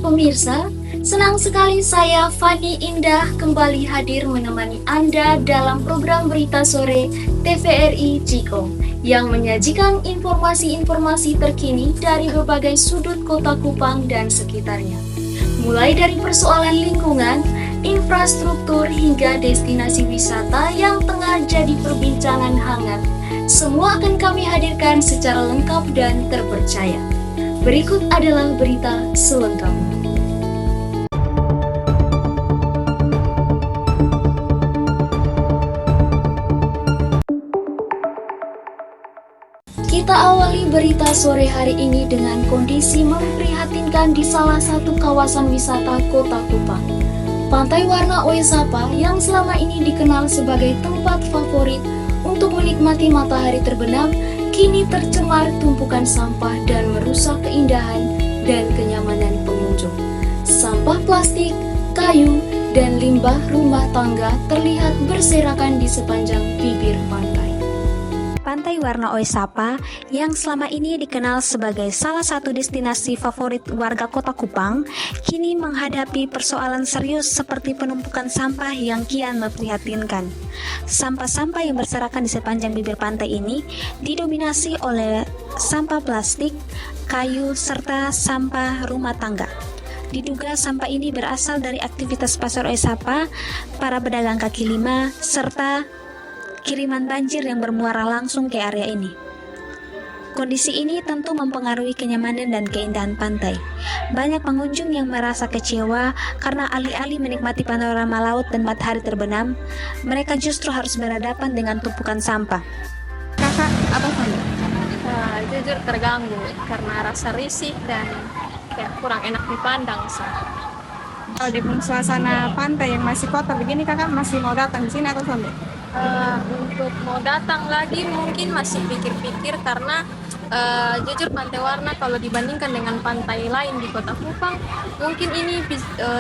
pemirsa, senang sekali saya Fani Indah kembali hadir menemani Anda dalam program Berita Sore TVRI Ciko yang menyajikan informasi-informasi terkini dari berbagai sudut kota Kupang dan sekitarnya. Mulai dari persoalan lingkungan, infrastruktur hingga destinasi wisata yang tengah jadi perbincangan hangat. Semua akan kami hadirkan secara lengkap dan terpercaya. Berikut adalah berita selengkapnya. Kita awali berita sore hari ini dengan kondisi memprihatinkan di salah satu kawasan wisata Kota Kupang. Pantai Warna Oesapa yang selama ini dikenal sebagai tempat favorit untuk menikmati matahari terbenam, kini tercemar tumpukan sampah dan merusak keindahan dan kenyamanan pengunjung. Sampah plastik, kayu, dan limbah rumah tangga terlihat berserakan di sepanjang bibir pantai. Pantai Warna Oesapa yang selama ini dikenal sebagai salah satu destinasi favorit warga Kota Kupang, kini menghadapi persoalan serius seperti penumpukan sampah yang kian memprihatinkan. Sampah-sampah yang berserakan di sepanjang bibir pantai ini didominasi oleh sampah plastik, kayu, serta sampah rumah tangga. Diduga sampah ini berasal dari aktivitas Pasar Oesapa, para pedagang kaki lima, serta kiriman banjir yang bermuara langsung ke area ini. Kondisi ini tentu mempengaruhi kenyamanan dan keindahan pantai. Banyak pengunjung yang merasa kecewa karena alih-alih menikmati panorama laut dan matahari terbenam, mereka justru harus berhadapan dengan tumpukan sampah. Kakak, apa Fani? Jujur terganggu karena rasa risih dan kayak kurang enak dipandang sih. Kalau di suasana pantai yang masih kotor begini, kakak masih mau datang di sini atau sampai? Untuk mau datang lagi mungkin masih pikir-pikir karena jujur Pantai Warna kalau dibandingkan dengan pantai lain di Kota Kupang mungkin ini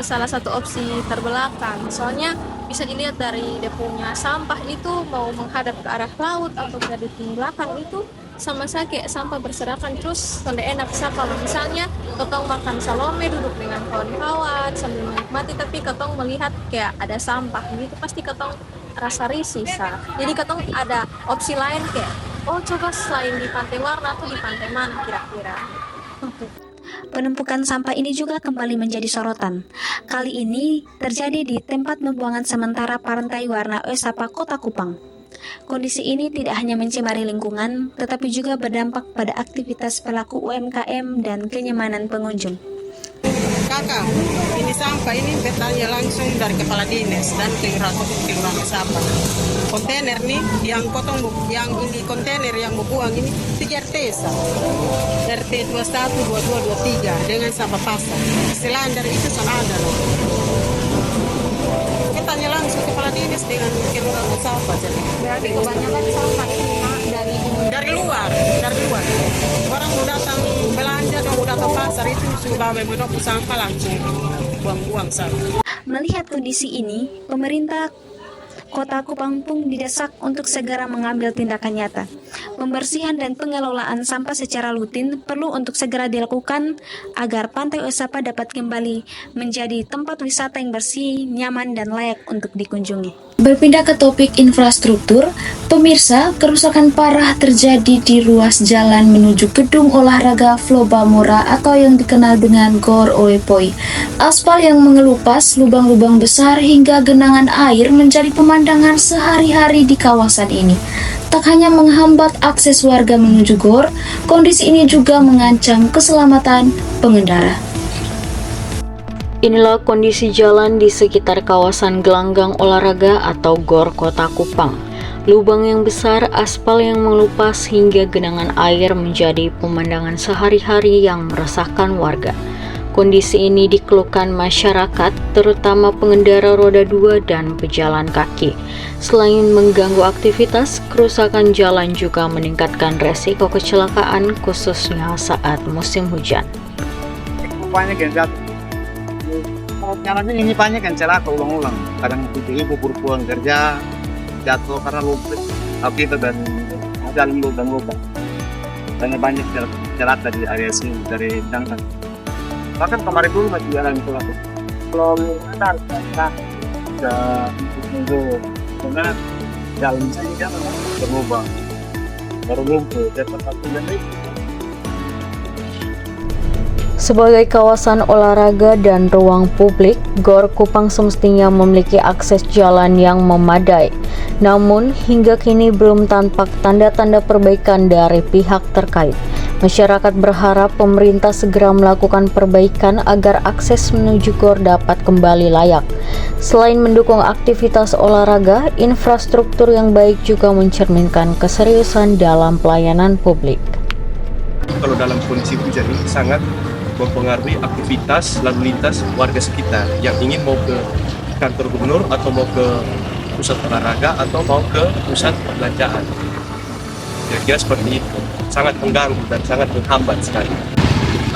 salah satu opsi terbelakang. Soalnya bisa dilihat dari dia punya sampah itu mau menghadap ke arah laut atau berada di belakang itu sama saja kayak sampah berserakan. Terus sonde enak sih kalau misalnya ketong makan salome duduk dengan kawan-kawan sambil menikmati tapi ketong melihat kayak ada sampah gitu pasti ketong rasa risih sah. Jadi ketong ada opsi lain kayak coba selain di Pantai Warna atau di pantai mana kira-kira. Penumpukan sampah ini juga kembali menjadi sorotan. Kali ini terjadi di tempat pembuangan sementara Pantai Warna Oesapa Kota Kupang. Kondisi ini tidak hanya mencemari lingkungan, tetapi juga berdampak pada aktivitas pelaku UMKM dan kenyamanan pengunjung. Kakak, ini sampah ini bertanya langsung dari kepala dinas dan kelurahan Oesapa. Kontainer nih yang ini kontainer yang buang ini 3 RT RT 21, 22, 23 dengan sampah pasar. Selain dari itu sana ada loh. Kita tanya langsung kepala dinas dengan kelurahan Oesapa. Berarti kebanyakan sampah ini dari luar. Orang mau datang belanja atau mau datang pasar itu sudah menopuk sampah langsung buang-buang sampah. Melihat kondisi ini, pemerintah Kota Kupang pun didesak untuk segera mengambil tindakan nyata. Pembersihan dan pengelolaan sampah secara rutin perlu untuk segera dilakukan agar Pantai Oesapa dapat kembali menjadi tempat wisata yang bersih, nyaman, dan layak untuk dikunjungi. Berpindah ke topik infrastruktur, pemirsa, kerusakan parah terjadi di ruas jalan menuju gedung olahraga Flobamora atau yang dikenal dengan Gor Oepoi. Aspal yang mengelupas, lubang-lubang besar hingga genangan air menjadi pemandangan sehari-hari di kawasan ini. Tak hanya menghambat akses warga menuju Gor, kondisi ini juga mengancam keselamatan pengendara. Inilah kondisi jalan di sekitar kawasan gelanggang olahraga atau GOR Kota Kupang. Lubang yang besar, aspal yang mengelupas hingga genangan air menjadi pemandangan sehari-hari yang meresahkan warga. Kondisi ini dikeluhkan masyarakat, terutama pengendara roda 2 dan pejalan kaki. Selain mengganggu aktivitas, kerusakan jalan juga meningkatkan resiko kecelakaan khususnya saat musim hujan. Jalannya ini banyak kan celaka ulang-ulang. Kadang ibu pulang kerja jatuh karena lumpur, tapi itu dan jalan lubang-lubang. Banyak celaka di area sini dari Dangdang. Bahkan kemarin dulu masih jalan itu lah. Kalau benar, nah, untuk karena jalan saja berubah. Baru lumpuh, dapat satu menit. Sebagai kawasan olahraga dan ruang publik, Gor Kupang semestinya memiliki akses jalan yang memadai. Namun, hingga kini belum tampak tanda-tanda perbaikan dari pihak terkait. Masyarakat berharap pemerintah segera melakukan perbaikan agar akses menuju Gor dapat kembali layak. Selain mendukung aktivitas olahraga, infrastruktur yang baik juga mencerminkan keseriusan dalam pelayanan publik. Kalau dalam kondisi hujan ini sangat mempengaruhi aktivitas lalu lintas warga sekitar yang ingin mau ke kantor gubernur atau mau ke pusat olahraga atau mau ke pusat perbelanjaan. Kira-kira seperti itu, sangat mengganggu dan sangat menghambat sekali.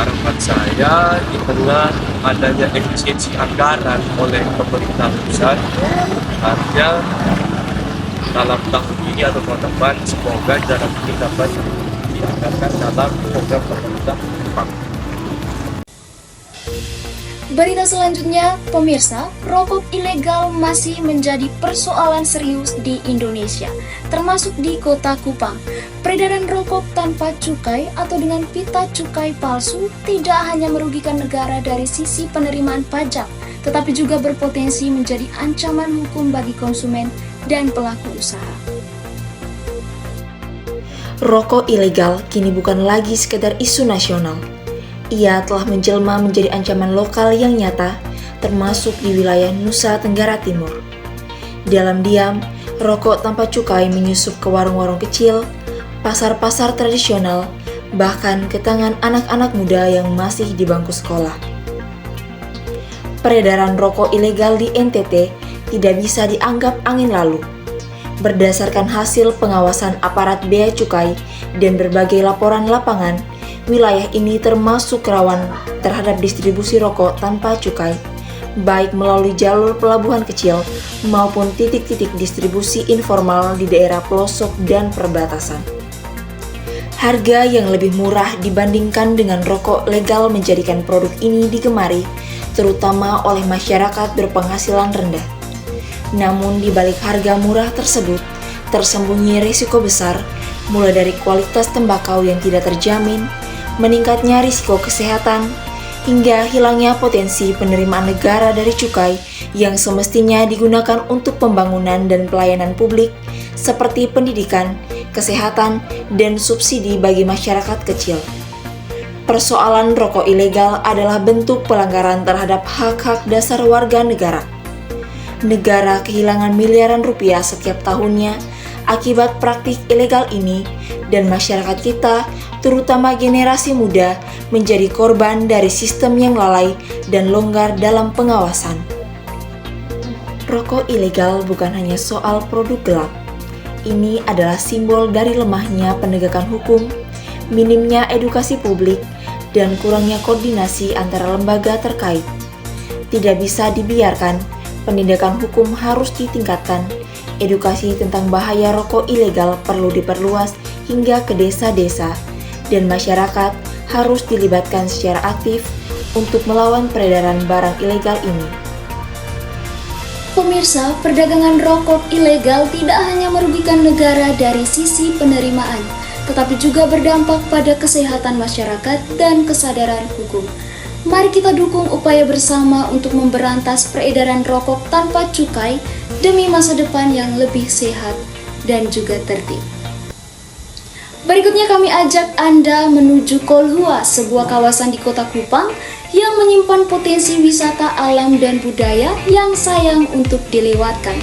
Harapan saya di tengah adanya efisiensi anggaran oleh pemerintah pusat, artinya dalam tahun ini atau tahun depan semoga jalan ini dapat dianggarkan dalam program pemerintah Jepang. Berita selanjutnya, pemirsa, rokok ilegal masih menjadi persoalan serius di Indonesia, termasuk di Kota Kupang. Peredaran rokok tanpa cukai atau dengan pita cukai palsu tidak hanya merugikan negara dari sisi penerimaan pajak, tetapi juga berpotensi menjadi ancaman hukum bagi konsumen dan pelaku usaha. Rokok ilegal kini bukan lagi sekedar isu nasional. Ia telah menjelma menjadi ancaman lokal yang nyata, termasuk di wilayah Nusa Tenggara Timur. Dalam diam, rokok tanpa cukai menyusup ke warung-warung kecil, pasar-pasar tradisional, bahkan ke tangan anak-anak muda yang masih di bangku sekolah. Peredaran rokok ilegal di NTT tidak bisa dianggap angin lalu. Berdasarkan hasil pengawasan aparat bea cukai dan berbagai laporan lapangan, wilayah ini termasuk rawan terhadap distribusi rokok tanpa cukai, baik melalui jalur pelabuhan kecil maupun titik-titik distribusi informal di daerah pelosok dan perbatasan. Harga yang lebih murah dibandingkan dengan rokok legal menjadikan produk ini digemari, terutama oleh masyarakat berpenghasilan rendah. Namun di balik harga murah tersebut, tersembunyi risiko besar, mulai dari kualitas tembakau yang tidak terjamin, meningkatnya risiko kesehatan, hingga hilangnya potensi penerimaan negara dari cukai yang semestinya digunakan untuk pembangunan dan pelayanan publik seperti pendidikan, kesehatan, dan subsidi bagi masyarakat kecil. Persoalan rokok ilegal adalah bentuk pelanggaran terhadap hak-hak dasar warga negara. Negara kehilangan miliaran rupiah setiap tahunnya akibat praktik ilegal ini, dan masyarakat kita, terutama generasi muda, menjadi korban dari sistem yang lalai dan longgar dalam pengawasan. Rokok ilegal bukan hanya soal produk gelap. Ini adalah simbol dari lemahnya penegakan hukum, minimnya edukasi publik, dan kurangnya koordinasi antara lembaga terkait. Tidak bisa dibiarkan, penindakan hukum harus ditingkatkan. Edukasi tentang bahaya rokok ilegal perlu diperluas hingga ke desa-desa, dan masyarakat harus dilibatkan secara aktif untuk melawan peredaran barang ilegal ini. Pemirsa, perdagangan rokok ilegal tidak hanya merugikan negara dari sisi penerimaan, tetapi juga berdampak pada kesehatan masyarakat dan kesadaran hukum. Mari kita dukung upaya bersama untuk memberantas peredaran rokok tanpa cukai demi masa depan yang lebih sehat dan juga tertib. Berikutnya kami ajak Anda menuju Kolhua, sebuah kawasan di Kota Kupang yang menyimpan potensi wisata alam dan budaya yang sayang untuk dilewatkan.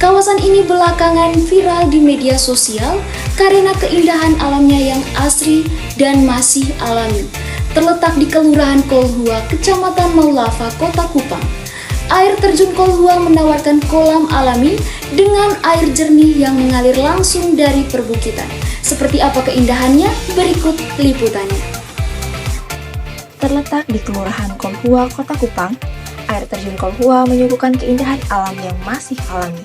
Kawasan ini belakangan viral di media sosial karena keindahan alamnya yang asri dan masih alami. Terletak di Kelurahan Kolhua, Kecamatan Maulava, Kota Kupang. Air terjun Kolhua menawarkan kolam alami dengan air jernih yang mengalir langsung dari perbukitan. Seperti apa keindahannya? Berikut liputannya. Terletak di Kelurahan Kolhua, Kota Kupang, air terjun Kolhua menyuguhkan keindahan alam yang masih alami.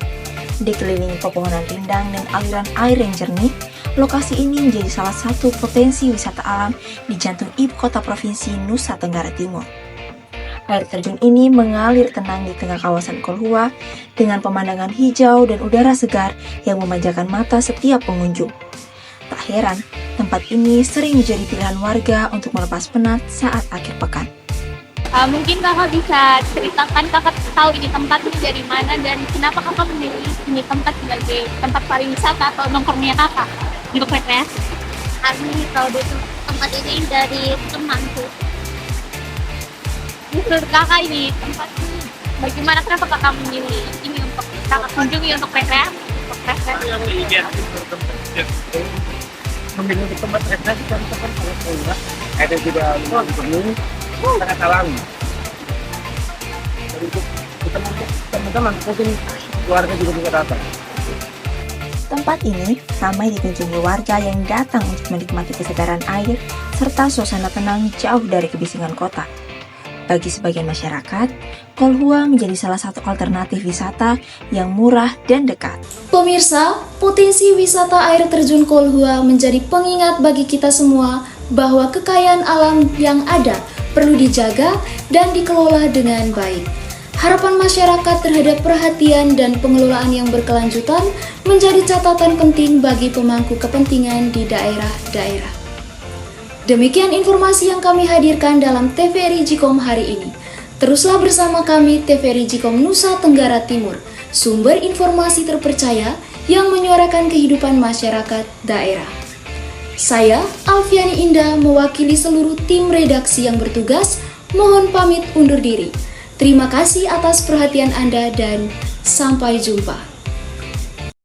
Dikelilingi pepohonan rindang dan aliran air yang jernih, lokasi ini menjadi salah satu potensi wisata alam di jantung ibu kota provinsi Nusa Tenggara Timur. Air terjun ini mengalir tenang di tengah kawasan Kolhua dengan pemandangan hijau dan udara segar yang memanjakan mata setiap pengunjung. Tak heran, tempat ini sering menjadi pilihan warga untuk melepas penat saat akhir pekan. Mungkin kakak bisa ceritakan kakak tahu ini tempat ini dari mana dan kenapa kakak memilih ini tempat sebagai tempat pariwisata atau nongkrongnya kakak untuk rekreasi? Kami tahu di tempat ini dari temanku. Menurut kakak ini tempat ini bagaimana, kenapa kakak memilih ini untuk kakak kunjungi untuk rekreasi? Memilih tempat rekreasi kan tempat sangat ada juga penuh sangat alami. Untuk teman-teman mungkin keluarga juga bisa datang. Tempat ini ramai dikunjungi warga yang datang untuk menikmati kesegaran air serta suasana tenang jauh dari kebisingan kota. Bagi sebagian masyarakat, Kolhua menjadi salah satu alternatif wisata yang murah dan dekat. Pemirsa, potensi wisata air terjun Kolhua menjadi pengingat bagi kita semua bahwa kekayaan alam yang ada perlu dijaga dan dikelola dengan baik. Harapan masyarakat terhadap perhatian dan pengelolaan yang berkelanjutan menjadi catatan penting bagi pemangku kepentingan di daerah-daerah. Demikian informasi yang kami hadirkan dalam TVRI Jikom hari ini. Teruslah bersama kami TVRI Jikom Nusa Tenggara Timur, sumber informasi terpercaya yang menyuarakan kehidupan masyarakat daerah. Saya, Alfiani Indah, mewakili seluruh tim redaksi yang bertugas, mohon pamit undur diri. Terima kasih atas perhatian Anda dan sampai jumpa.